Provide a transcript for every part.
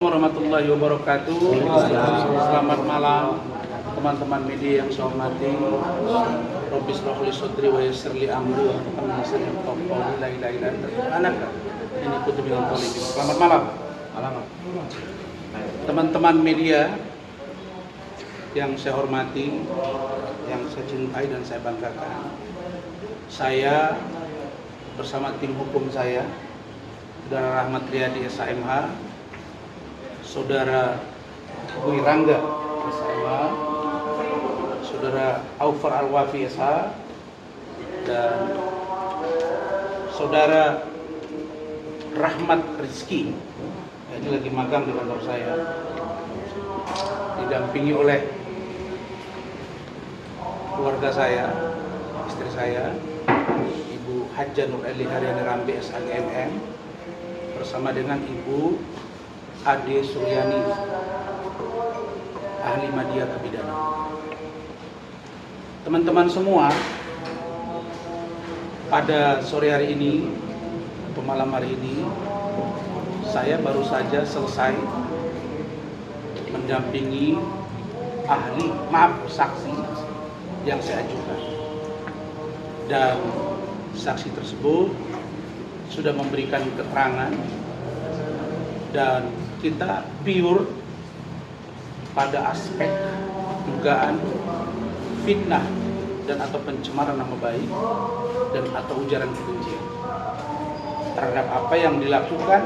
Warahmatullahi wabarakatuh. Selamat malam teman-teman media yang saya hormati. Rabbi shrah li sadri wa yassir li amri wa hlul 'uqdatam min lisani la ilaha illa anta ini kutu dengan politik. Selamat malam. Teman-teman media yang saya hormati, yang saya cintai dan saya banggakan. Saya bersama tim hukum saya, Saudara Rahmat Riyadi SHMH, Saudara Wirangga SHMH, Saudara Aufar Al-Wafi SH, dan Saudara Rahmat Rizki. Ini lagi magang di kantor saya, didampingi oleh keluarga saya, istri saya, Ibu Hajjah Nur Eli Haryani Rambi SHGMM, bersama dengan Ibu Ade Suryani, ahli media kebidanan. Teman-teman semua, pada sore hari ini atau malam hari ini, saya baru saja selesai mendampingi saksi yang saya ajukan, dan saksi tersebut sudah memberikan keterangan, dan kita pure pada aspek dugaan fitnah dan atau pencemaran nama baik dan atau ujaran kebencian terhadap apa yang dilakukan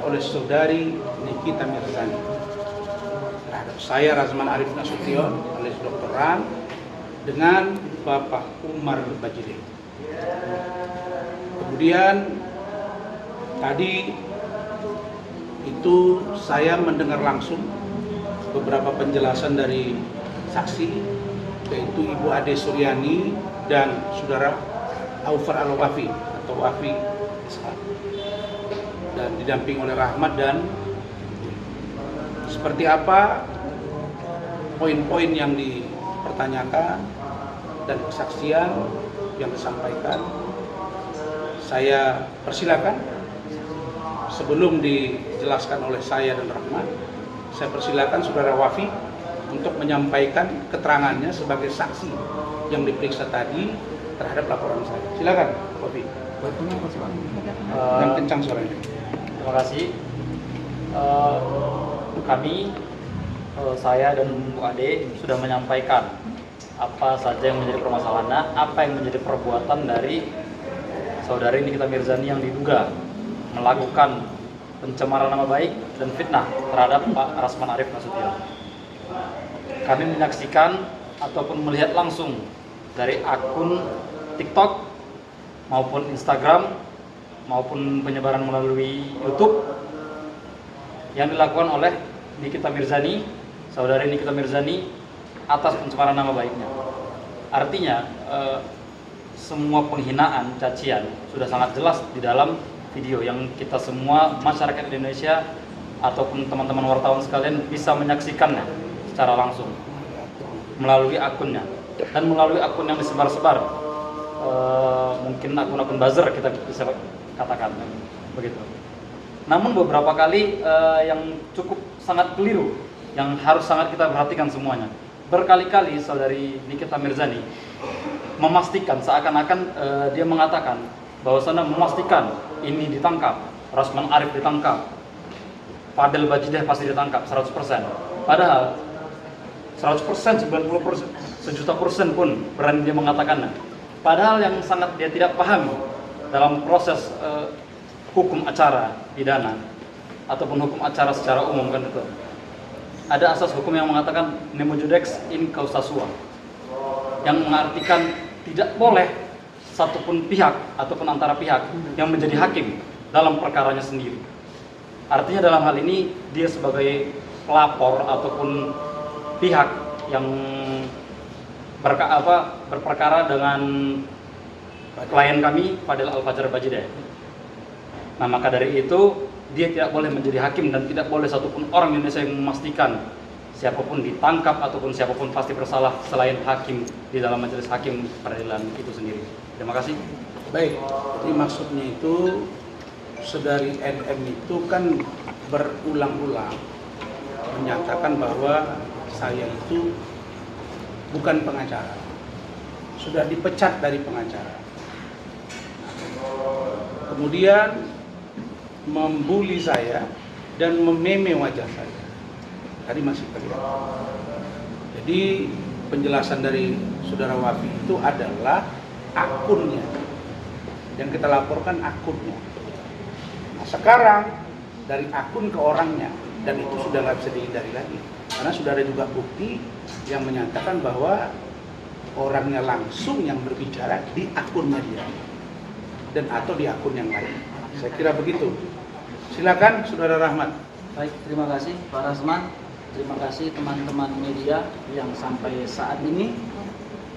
oleh saudari Nikita Mirzani terhadap saya Razman Arif Nasution alias Dr. Ran dengan Bapak Umar Bajile. Kemudian tadi itu saya mendengar langsung beberapa penjelasan dari saksi, yaitu Ibu Ade Suryani dan Saudara Aufar Al-Wafi atau Wafi SH, dan didamping oleh Rahmat. Dan seperti apa poin-poin yang dipertanyakan dan kesaksian yang disampaikan, saya persilakan. Sebelum dijelaskan oleh saya dan Rahmat, saya persilakan Saudara Wafi untuk menyampaikan keterangannya sebagai saksi yang diperiksa tadi terhadap laporan saya. Silakan, Wafi. Dan kencang suaranya. Terima kasih. Saya dan Bu Ade sudah menyampaikan apa saja yang menjadi permasalahannya, apa yang menjadi perbuatan dari saudari Nikita Mirzani yang diduga melakukan pencemaran nama baik dan fitnah terhadap Pak Razman Arif Nasution. Kami menyaksikan ataupun melihat langsung dari akun TikTok maupun Instagram maupun penyebaran melalui YouTube yang dilakukan oleh Nikita Mirzani, saudari Nikita Mirzani, atas pencemaran nama baiknya. Artinya semua penghinaan, cacian sudah sangat jelas di dalam video yang kita semua masyarakat Indonesia ataupun teman-teman wartawan sekalian bisa menyaksikannya secara langsung melalui akunnya dan melalui akun yang disebar-sebar, mungkin akun-akun buzzer kita bisa katakan begitu. Namun beberapa kali yang cukup sangat keliru yang harus sangat kita perhatikan semuanya. Berkali-kali saudari Nikita Mirzani memastikan seakan-akan dia mengatakan bahwasanya memastikan ini ditangkap, Razman Arif ditangkap, Fadel Bajideh pasti ditangkap 100%. Padahal 100%, 90%, sejuta persen pun berani dia mengatakannya. Padahal yang sangat dia tidak pahami dalam proses hukum acara pidana ataupun hukum acara secara umum kan itu. Ada asas hukum yang mengatakan nemo judex in causa sua, yang mengartikan tidak boleh satupun pihak ataupun antara pihak yang menjadi hakim dalam perkaranya sendiri. Artinya dalam hal ini dia sebagai pelapor ataupun pihak yang berperkara dengan klien kami Fadel Al-Fajar Bajideh. Nah, maka dari itu dia tidak boleh menjadi hakim dan tidak boleh satupun orang Indonesia yang memastikan siapapun ditangkap ataupun siapapun pasti bersalah selain hakim di dalam majelis hakim peradilan itu sendiri. Terima kasih. Baik, jadi maksudnya itu Saudari NM itu kan berulang-ulang menyatakan bahwa saya itu bukan pengacara, sudah dipecat dari pengacara. Kemudian membuli saya dan mememe wajah saya. Tadi masih terlihat. Jadi penjelasan dari saudara Wafi itu adalah akunnya. Yang kita laporkan akunnya. Nah, sekarang dari akun ke orangnya, dan itu sudah nggak bisa dihindari lagi. Karena sudah ada juga bukti yang menyatakan bahwa orangnya langsung yang berbicara di akunnya dia dan atau di akun yang lain. Saya kira begitu. Silakan saudara Rahmat. Baik, terima kasih Pak Rasman. Terima kasih teman-teman media yang sampai saat ini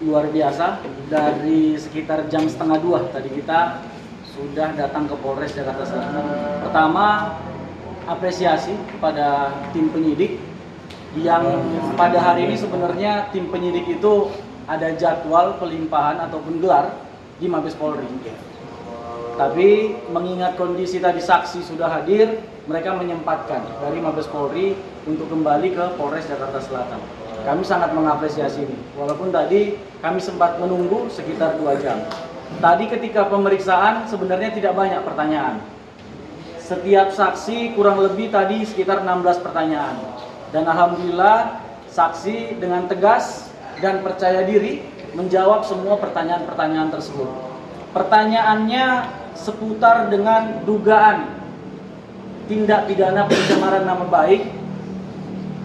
luar biasa. Dari sekitar jam 1:30 tadi kita sudah datang ke Polres Jakarta Selatan. Pertama, apresiasi kepada tim penyidik yang pada hari ini sebenarnya tim penyidik itu ada jadwal pelimpahan ataupun gelar di Mabes Polri. Tapi mengingat kondisi tadi saksi sudah hadir, mereka menyempatkan dari Mabes Polri untuk kembali ke Polres Jakarta Selatan. Kami sangat mengapresiasi ini, walaupun tadi kami sempat menunggu sekitar 2 jam. Tadi ketika pemeriksaan sebenarnya tidak banyak pertanyaan. Setiap saksi kurang lebih tadi sekitar 16 pertanyaan. Dan alhamdulillah saksi dengan tegas dan percaya diri menjawab semua pertanyaan-pertanyaan tersebut. Pertanyaannya seputar dengan dugaan tindak pidana pencemaran nama baik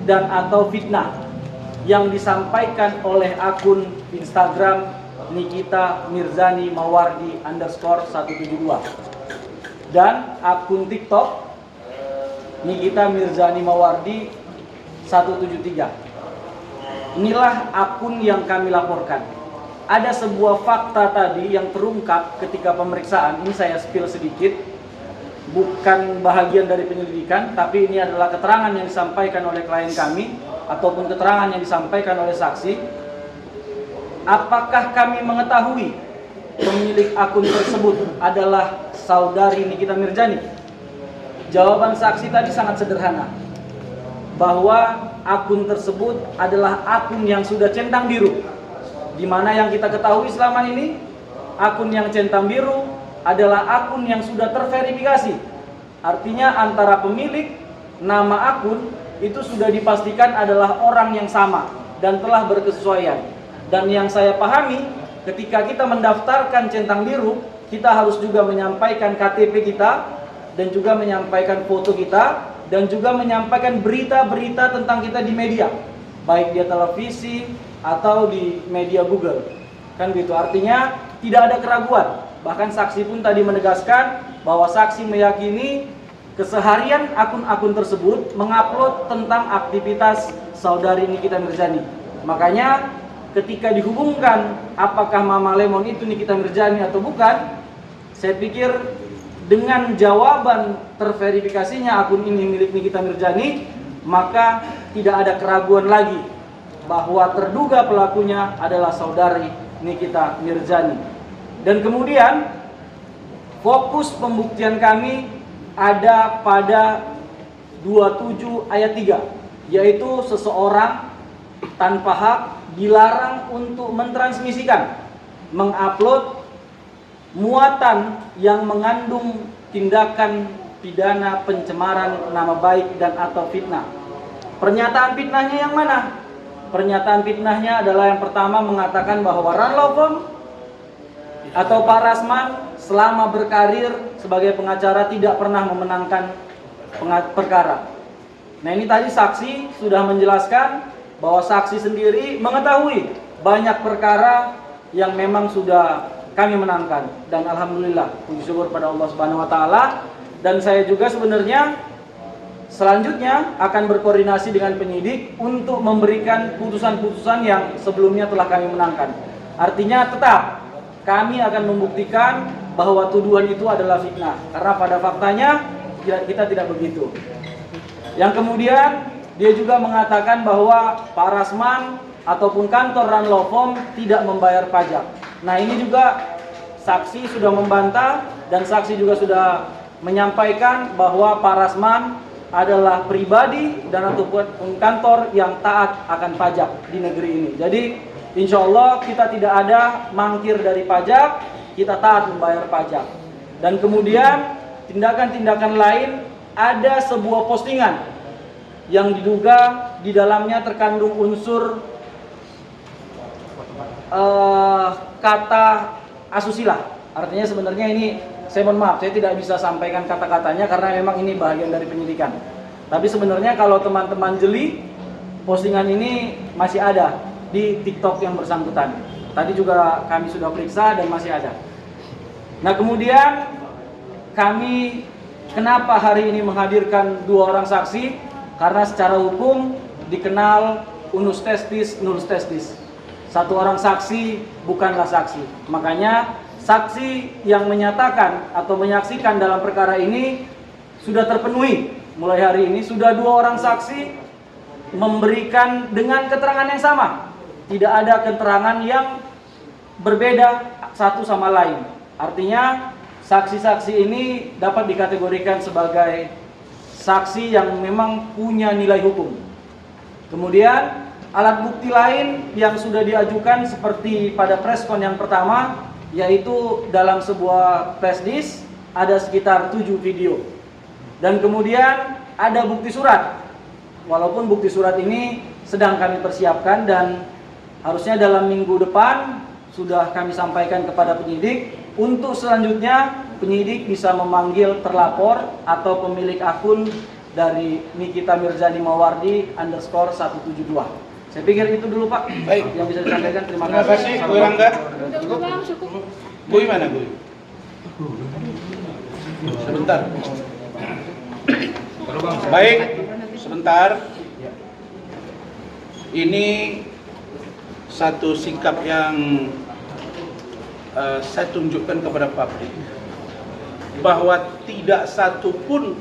dan atau fitnah yang disampaikan oleh akun Instagram Nikita Mirzani Mawardi _172 dan akun TikTok Nikita Mirzani Mawardi 173. Inilah akun yang kami laporkan. Ada sebuah fakta tadi yang terungkap ketika pemeriksaan. Ini saya spill sedikit. Bukan bahagian dari penyelidikan, tapi ini adalah keterangan yang disampaikan oleh klien kami ataupun keterangan yang disampaikan oleh saksi. Apakah kami mengetahui pemilik akun tersebut adalah saudari Nikita Mirzani? Jawaban saksi tadi sangat sederhana, bahwa akun tersebut adalah akun yang sudah centang biru. Di mana yang kita ketahui selama ini, akun yang centang biru adalah akun yang sudah terverifikasi. Artinya antara pemilik, nama akun itu sudah dipastikan adalah orang yang sama dan telah berkesesuaian. Dan yang saya pahami, ketika kita mendaftarkan centang biru, kita harus juga menyampaikan KTP kita dan juga menyampaikan foto kita dan juga menyampaikan berita-berita tentang kita di media, baik di televisi atau di media Google. Kan gitu, artinya tidak ada keraguan. Bahkan saksi pun tadi menegaskan bahwa saksi meyakini keseharian akun-akun tersebut mengupload tentang aktivitas saudari Nikita Mirzani. Makanya ketika dihubungkan apakah Mama Lemon itu Nikita Mirzani atau bukan, saya pikir dengan jawaban terverifikasinya akun ini milik Nikita Mirzani, maka tidak ada keraguan lagi bahwa terduga pelakunya adalah saudari Nikita Mirzani. Dan kemudian fokus pembuktian kami ada pada 27 ayat 3, yaitu seseorang tanpa hak dilarang untuk mentransmisikan, mengupload muatan yang mengandung tindakan pidana pencemaran nama baik dan atau fitnah. Pernyataan fitnahnya yang mana? Pernyataan fitnahnya adalah yang pertama mengatakan bahwa Ranlofom atau Pak Rasman selama berkarir sebagai pengacara tidak pernah memenangkan perkara. Nah, ini tadi saksi sudah menjelaskan bahwa saksi sendiri mengetahui banyak perkara yang memang sudah kami menangkan, dan alhamdulillah puji syukur pada Allah Subhanahu wa taala. Dan saya juga sebenarnya selanjutnya akan berkoordinasi dengan penyidik untuk memberikan putusan-putusan yang sebelumnya telah kami menangkan. Artinya tetap kami akan membuktikan bahwa tuduhan itu adalah fitnah, karena pada faktanya kita tidak begitu. Yang kemudian dia juga mengatakan bahwa Pak Rasman ataupun kantor Ranlofom tidak membayar pajak. Nah, ini juga saksi sudah membantah dan saksi juga sudah menyampaikan bahwa Pak Rasman adalah pribadi dan ataupun kantor yang taat akan pajak di negeri ini. Jadi insya Allah kita tidak ada mangkir dari pajak, kita taat membayar pajak. Dan kemudian tindakan-tindakan lain, ada sebuah postingan yang diduga di dalamnya terkandung unsur kata asusila. Artinya sebenarnya ini, saya mohon maaf, saya tidak bisa sampaikan kata-katanya karena memang ini bagian dari penyidikan. Tapi sebenarnya kalau teman-teman jeli, postingan ini masih ada di TikTok yang bersangkutan. Tadi juga kami sudah periksa dan masih ada. Nah kemudian kami kenapa hari ini menghadirkan 2 orang saksi? Karena secara hukum dikenal unus testis, nullus testis. 1 orang saksi bukanlah saksi. Makanya saksi yang menyatakan atau menyaksikan dalam perkara ini sudah terpenuhi. Mulai hari ini sudah 2 orang saksi memberikan dengan keterangan yang sama. Tidak ada keterangan yang berbeda satu sama lain. Artinya saksi-saksi ini dapat dikategorikan sebagai saksi yang memang punya nilai hukum. Kemudian alat bukti lain yang sudah diajukan seperti pada preskon yang pertama, yaitu dalam sebuah flash disk ada sekitar 7 video. Dan kemudian ada bukti surat. Walaupun bukti surat ini sedang kami persiapkan dan harusnya dalam minggu depan sudah kami sampaikan kepada penyidik. Untuk selanjutnya penyidik bisa memanggil terlapor atau pemilik akun dari Nikita Mirzani Mawardi _172. Saya pikir itu dulu Pak. Baik. Yang bisa disampaikan. Terima Terima kasih, Bu Rangga. Cukup Bang, cukup. Bu mana Bu? Sebentar. Baik, sebentar. Ini satu sikap yang saya tunjukkan kepada publik, bahwa tidak satu pun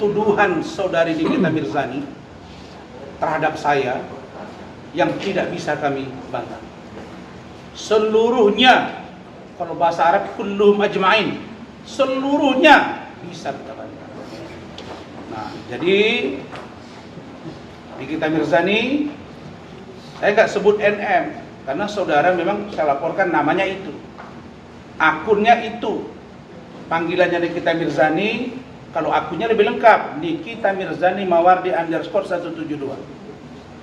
tuduhan saudari Nikita Mirzani terhadap saya yang tidak bisa kami bantah. Seluruhnya, kalau bahasa Arab kulluhum ajma'in, seluruhnya bisa kita bantah. Nah, jadi Nikita Mirzani, saya nggak sebut NM karena saudara memang saya laporkan namanya itu, akunnya itu, panggilannya Nikita Mirzani. Kalau akunnya lebih lengkap, Nikita Mirzani Mawardi _172.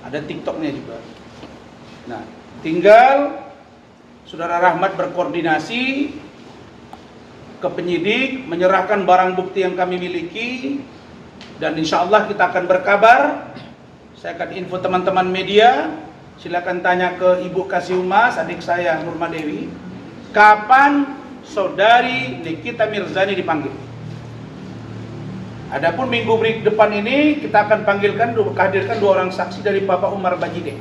Ada TikToknya juga. Nah, tinggal Saudara Rahmat berkoordinasi ke penyidik, menyerahkan barang bukti yang kami miliki, dan insya Allah kita akan berkabar. Saya akan info teman-teman media. Silakan tanya ke Ibu Kasiumas, adik saya Nurma Dewi, kapan saudari Nikita Mirzani dipanggil. Adapun minggu depan ini kita akan hadirkan 2 orang saksi dari Bapak Umar Bajide.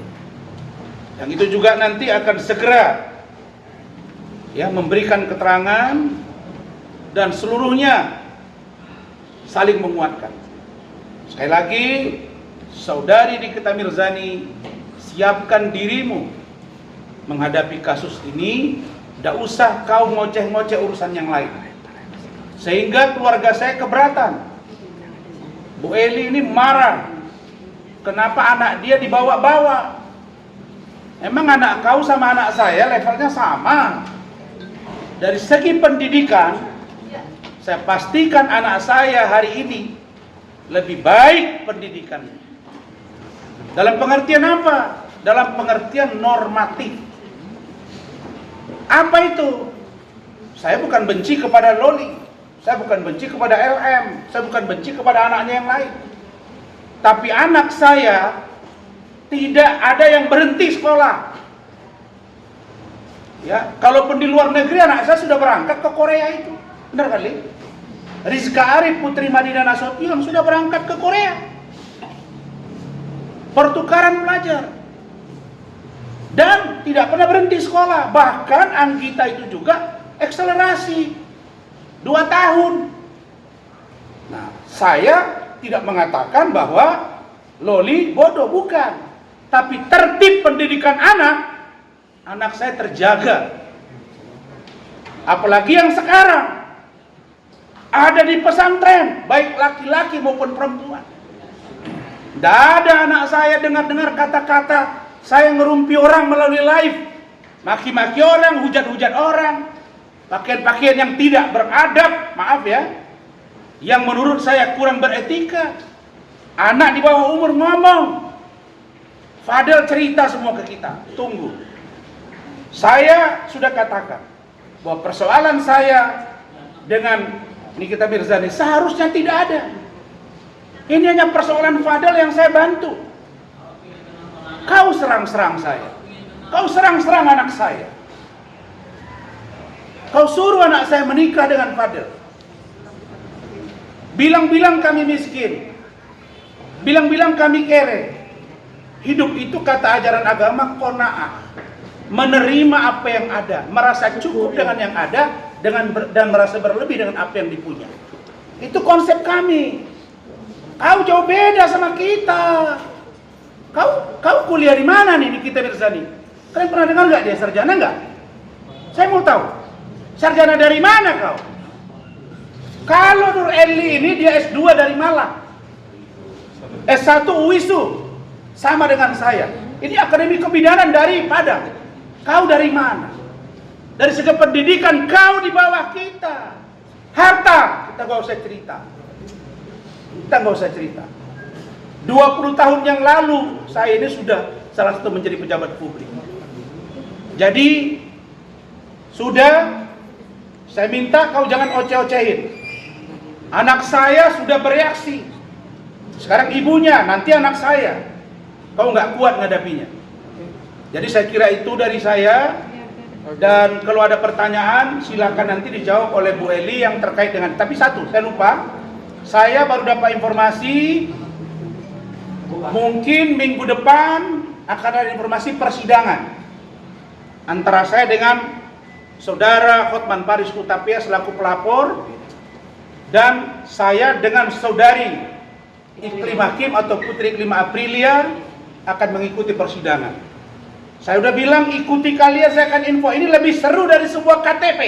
Yang itu juga nanti akan segera memberikan keterangan dan seluruhnya saling menguatkan. Sekali lagi, saudari Nikita Mirzani, siapkan dirimu menghadapi kasus ini. Tidak usah kau ngoceh-ngoceh urusan yang lain, sehingga keluarga saya keberatan. Bu Eli ini marah, kenapa anak dia dibawa-bawa? Emang anak kau sama anak saya levelnya sama? Dari segi pendidikan, saya pastikan anak saya hari ini lebih baik pendidikannya. Dalam pengertian apa? Dalam pengertian normatif. Apa itu? Saya bukan benci kepada Loli, saya bukan benci kepada LM, saya bukan benci kepada anaknya yang lain. Tapi anak saya tidak ada yang berhenti sekolah. Ya, kalaupun di luar negeri anak saya sudah berangkat ke Korea itu. Benar kali? Rizka Arif putri Madinah Nasution sudah berangkat ke Korea. Pertukaran pelajar. Dan tidak pernah berhenti sekolah. Bahkan Anggita itu juga akselerasi 2 tahun. Nah, saya tidak mengatakan bahwa Loli bodoh, bukan. Tapi tertib pendidikan anak saya terjaga. Apalagi yang sekarang, ada di pesantren, baik laki-laki maupun perempuan. Tidak ada anak saya dengar-dengar kata-kata saya ngerumpi orang melalui live, maki-maki orang, hujat-hujat orang, pakaian-pakaian yang tidak beradab, maaf ya, yang menurut saya kurang beretika. Anak di bawah umur ngomong, Fadel cerita semua ke kita, tunggu. Saya sudah katakan bahwa persoalan saya dengan Nikita Mirzani seharusnya tidak ada. Ini hanya persoalan Fadel yang saya bantu. Kau serang-serang saya, kau serang-serang anak saya, kau suruh anak saya menikah dengan Fadel. Bilang-bilang kami miskin, bilang-bilang kami kere. Hidup itu kata ajaran agama qanaah, menerima apa yang ada, merasa cukup dengan yang ada, dan merasa berlebih dengan apa yang dipunya. Itu konsep kami. Kau jauh beda sama kita. Kau kuliah di mana nih Nikita Mirzani? Kalian pernah dengar nggak dia sarjana nggak? Saya mau tahu. Sarjana dari mana kau? Kalau Nur Eli ini dia S2 dari Malang, S1 UISU, sama dengan saya. Ini akademi kebidanan dari Padang. Kau dari mana? Dari segi pendidikan kau di bawah kita. Harta kita nggak usah cerita. Kita nggak usah cerita. 20 tahun yang lalu saya ini sudah salah satu menjadi pejabat publik. Jadi sudah saya minta kau jangan oceh-ocehin. Anak saya sudah bereaksi. Sekarang ibunya, nanti anak saya. Kau nggak kuat ngadapinya. Jadi saya kira itu dari saya. Dan kalau ada pertanyaan silakan nanti dijawab oleh Bu Eli yang terkait dengan. Tapi satu, saya lupa. Saya baru dapat informasi mungkin minggu depan akan ada informasi persidangan antara saya dengan saudara Hotman Paris Hutapea selaku pelapor dan saya dengan saudari Iklim Hakim atau Putri Iklim Aprilia akan mengikuti persidangan. Saya udah bilang ikuti kalian, saya akan info. Ini lebih seru dari sebuah KTP.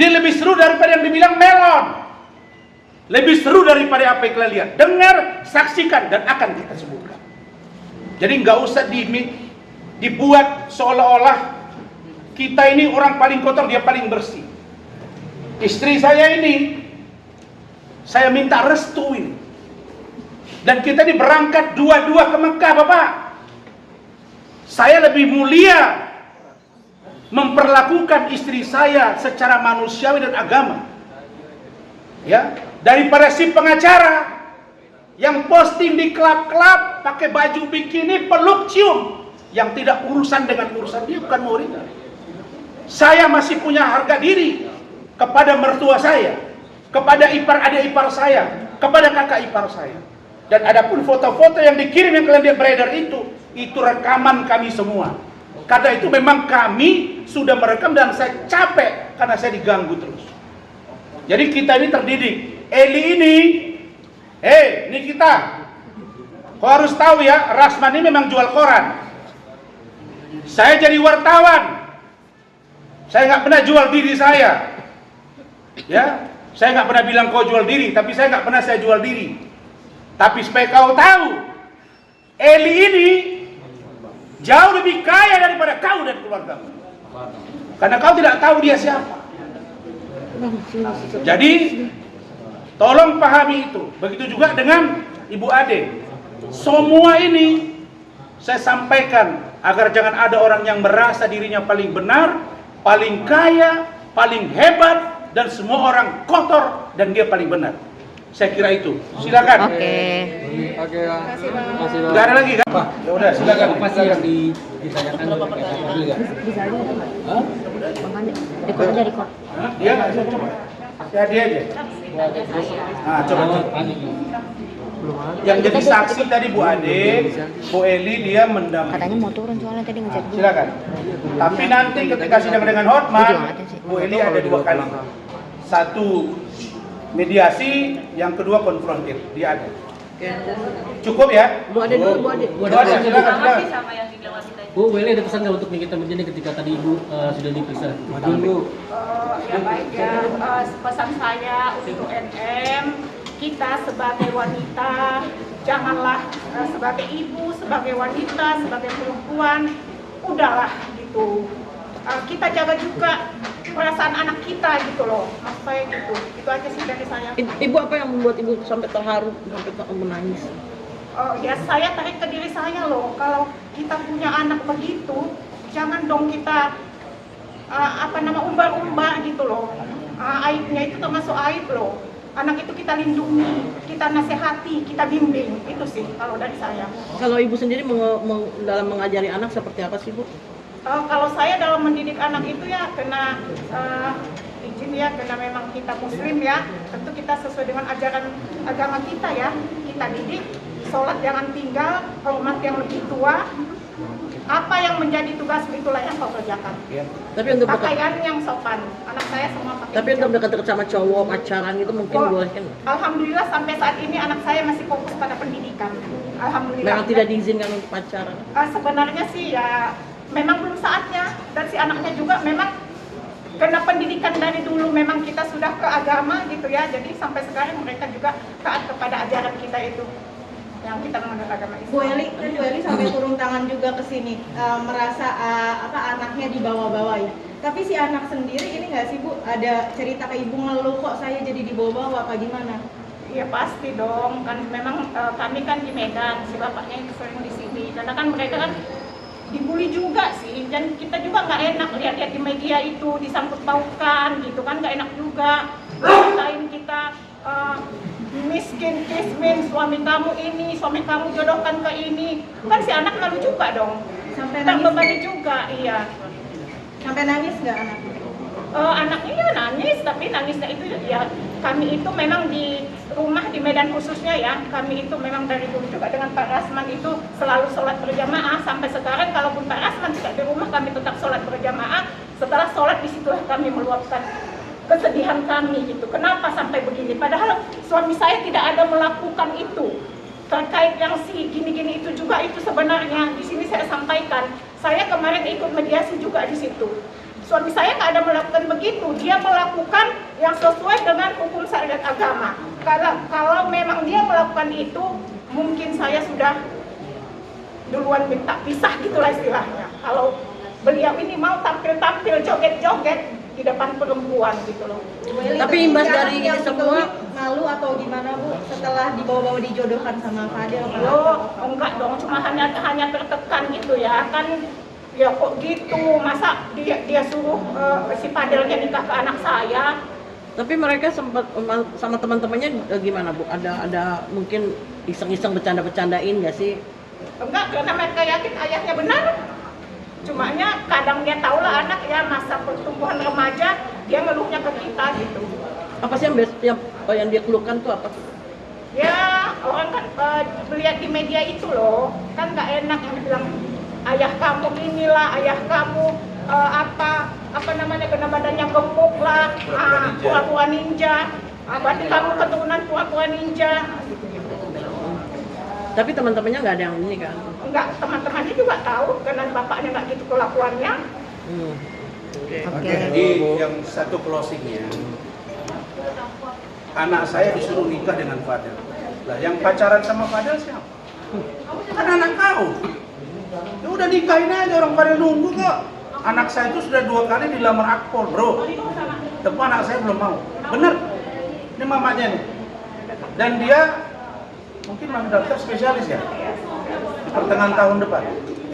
Ini lebih seru daripada yang dibilang melon. Lebih seru daripada apa yang kalian lihat. Dengar, saksikan, dan akan kita sebutkan. Jadi nggak usah dibuat seolah-olah kita ini orang paling kotor, dia paling bersih. Istri saya ini, saya minta restuin. Dan kita ini berangkat dua-dua ke Mekah, Bapak. Saya lebih mulia memperlakukan istri saya secara manusiawi dan agama. Ya, daripada si pengacara yang posting di klub-klub pakai baju bikini peluk cium yang tidak urusan dengan urusan dia, bukan murid. Saya masih punya harga diri kepada mertua saya, kepada adik ipar saya, kepada kakak ipar saya. Dan adapun foto-foto yang dikirim yang kalian lihat beredar itu rekaman kami semua. Karena itu memang kami sudah merekam dan saya capek karena saya diganggu terus. Jadi kita ini terdidik. Eli ini kita. Kau harus tahu ya, Rasman ini memang jual koran. Saya jadi wartawan. Saya nggak pernah jual diri saya. Ya, saya nggak pernah bilang kau jual diri, tapi saya nggak pernah saya jual diri. Tapi supaya kau tahu, Eli ini jauh lebih kaya daripada kau dan keluargamu. Karena kau tidak tahu dia siapa. Jadi tolong pahami itu. Begitu juga dengan Ibu Ade. Semua ini saya sampaikan agar jangan ada orang yang merasa dirinya paling benar, paling kaya, paling hebat, dan semua orang kotor dan dia paling benar. Saya kira itu. Silakan. Oke. Oke, Bang. Makasih, Bang. Enggak ada lagi kan? Ya udah, silakan. Apa sih yang ditanyakan terkait apa dulu ya? Bisa aja kan? Makanya record aja record. Dia coba. Ya dia aja. Nah, coba. Yang jadi saksi tadi Bu Ade, Bu Eli dia mendampingi. Katanya mau turun soalnya tadi ngechat gue. Silakan. Tapi nanti ketika sidang dengan Hotman, Bu Eli ada 2 kali. Satu mediasi, yang kedua konfrontir. Dia ada. Cukup ya? Bu Ade dulu, Bu Ade. Bu Ade silakan. Sama yang dibilang wanita Bu, Weli ada pesan nggak untuk Nikita Mirzani ketika tadi Ibu sudah diperiksa? Dulu. Ya baik ya, pesan saya untuk NM, kita sebagai wanita, janganlah sebagai ibu, sebagai wanita, sebagai perempuan, udahlah gitu. Kita jaga juga perasaan anak kita gitu loh, maksud saya gitu. Itu aja sih dari saya. Ibu apa yang membuat ibu sampai terharu, sampai menangis? Ya saya tarik ke diri saya loh, kalau kita punya anak begitu, jangan dong kita umbar-umbar gitu loh. Aibnya itu termasuk aib loh. Anak itu kita lindungi, kita nasihati, kita bimbing, itu sih kalau dari saya. Kalau ibu sendiri dalam mengajari anak seperti apa sih Bu? Kalau saya dalam mendidik anak itu ya kena izin ya, karena memang kita muslim ya, tentu kita sesuai dengan ajaran agama kita ya, kita didik, sholat jangan tinggal, hormat yang lebih tua, apa yang menjadi tugas itulah yang kau kerjakan. Tapi untuk Pakaian yang sopan, anak saya semua pakai. Tapi untuk dekat-dekat sama cowok, pacaran gitu mungkin boleh kan? Alhamdulillah sampai saat ini anak saya masih fokus pada pendidikan. Alhamdulillah. Memang tidak diizinkan untuk pacaran. Sebenarnya sih ya memang belum saatnya, dan si anaknya juga memang karena pendidikan dari dulu memang kita sudah ke agama gitu ya, jadi sampai sekarang mereka juga taat kepada ajaran kita itu yang kita mengenal agama Islam. Bu Eli sampai turun tangan juga ke sini, merasa anaknya dibawa-bawa ya. Tapi si anak sendiri ini nggak sih Bu, ada cerita ke ibu ngeluh kok saya jadi dibawa-bawa apa gimana? Iya pasti dong, kan memang kami kan di Medan, si bapaknya itu sering di sini, karena kan mereka kan dibully juga sih, dan kita juga nggak enak lihat-lihat di media itu disangkut paukan gitu kan, nggak enak juga. Lain kita miskin, kismin, suami kamu ini, suami kamu jodohkan ke ini, kan si anak malu juga dong. Sampai nangis terbebani juga, iya. Sampai nangis nggak anaknya? Anaknya ya nangis, tapi nangisnya itu ya kami itu memang di rumah di Medan khususnya ya, kami itu memang dari dulu juga dengan Pak Rasman itu selalu sholat berjamaah, sampai sekarang kalaupun Pak Rasman tidak di rumah kami tetap sholat berjamaah. Setelah sholat disitulah kami meluapkan kesedihan kami gitu, kenapa sampai begini, padahal suami saya tidak ada melakukan itu. Terkait yang si gini-gini itu juga, itu sebenarnya di sini saya sampaikan, saya kemarin ikut mediasi juga di situ. Suami saya nggak ada melakukan begitu, dia melakukan yang sesuai dengan hukum syariat agama. Kalau memang dia melakukan itu, mungkin saya sudah duluan minta pisah gitulah istilahnya. Kalau beliau ini mau tampil-tampil, joget-joget di depan perempuan gitu loh. Tapi imbas dari ini semua, malu atau gimana Bu setelah dibawa-bawa dijodohkan sama Fadil? Loh, enggak dong, cuma hanya tertekan gitu ya kan. Ya kok gitu, masa dia suruh si Fadilnya nikah ke anak saya. tapi mereka sempat sama teman-temannya gimana Bu? Ada mungkin iseng-iseng bercanda-bercandain nggak sih? Enggak, karena mereka yakin ayahnya benar. Cumanya kadang dia tahu lah anak ya, masa pertumbuhan remaja, dia ngeluhnya ke kita gitu. Apa sih yang dia keluhkan tuh apa? Ya orang kan lihat di media itu loh, kan nggak enak yang bilang ayah kamu inilah, ayah kamu apa namanya, kena badannya gemuk lah, pura-pura ninja, berarti kamu keturunan pura-pura ninja. Tapi teman-temannya nggak ada yang ini kan? Enggak, teman-temannya juga tahu karena bapaknya nggak gitu kelakuannya. Oke. Jadi yang satu closingnya, anak saya disuruh nikah dengan Fadil. Lah yang pacaran sama Fadil siapa? Kan anak kau. Ya udah nikahin aja, orang pada nunggu kok. Anak saya itu sudah 2 kali dilamar akpol, bro. Tapi anak saya belum mau. Bener. Ini mamanya nih. Dan dia mungkin mau daftar spesialis ya. Di pertengahan tahun depan,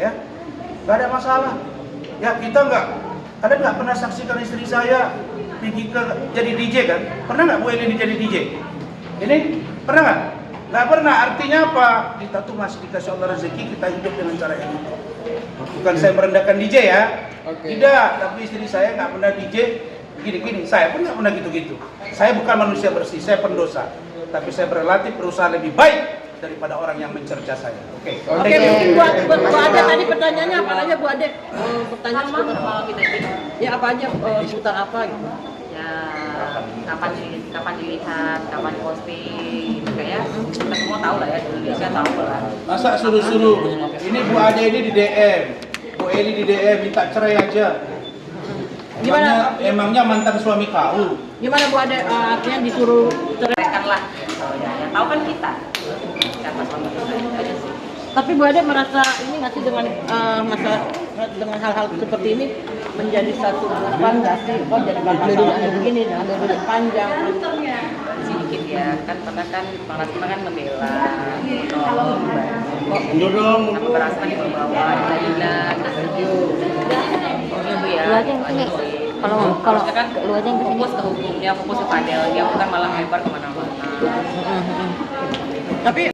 ya. Gak ada masalah. Ya kita kalian nggak pernah saksikan istri saya pergi jadi DJ kan? Pernah nggak Bu Eli jadi DJ? Ini pernah nggak? Nggak pernah. Artinya apa? Kita tuh masih dikasih Allah rezeki, kita hidup dengan cara yang itu. Bukan saya merendahkan DJ ya. Tidak. Tapi istri saya nggak pernah DJ gini-gini. Saya pun nggak pernah gitu-gitu. Saya bukan manusia bersih. Saya pendosa. Tapi saya berlatih berusaha lebih baik daripada orang yang mencerca saya. Oke. Mungkin Bu Ade tadi pertanyaannya apa aja Bu Ade? Pertanyaan seputar ya apa aja, seputar apa gitu? Ya kapan dilihat, kapan posting gitu ya. Kita semua tahu lah ya, di Indonesia tahu lah. Masa suruh-suruh? Ini Bu Ade ini di DM. Eli di DM minta cerai aja. Gimana? Emangnya mantan suami kau? Gimana Bu Ade, artinya disuruh cerai? Ceraikanlah. Oh, ya, yang tahu kan kita. Siapa suami kita itu aja sih. Tapi Bu Ade merasa ini nggak sih dengan masalah dengan hal-hal seperti ini menjadi satu beban nggak sih? Kok jadi bakal begini dengan duduk panjang? Sedikit ya, kan pernah kan Bang Rasman kan membela kok sama Rasman di bawah dibilang Bu ya. Lu aja yang kesini. Kalau Harusnya kan lu aja yang kesini. fokus ke hukumnya, fokus ke Fadel, dia bukan malah lebar kemana-mana. Tapi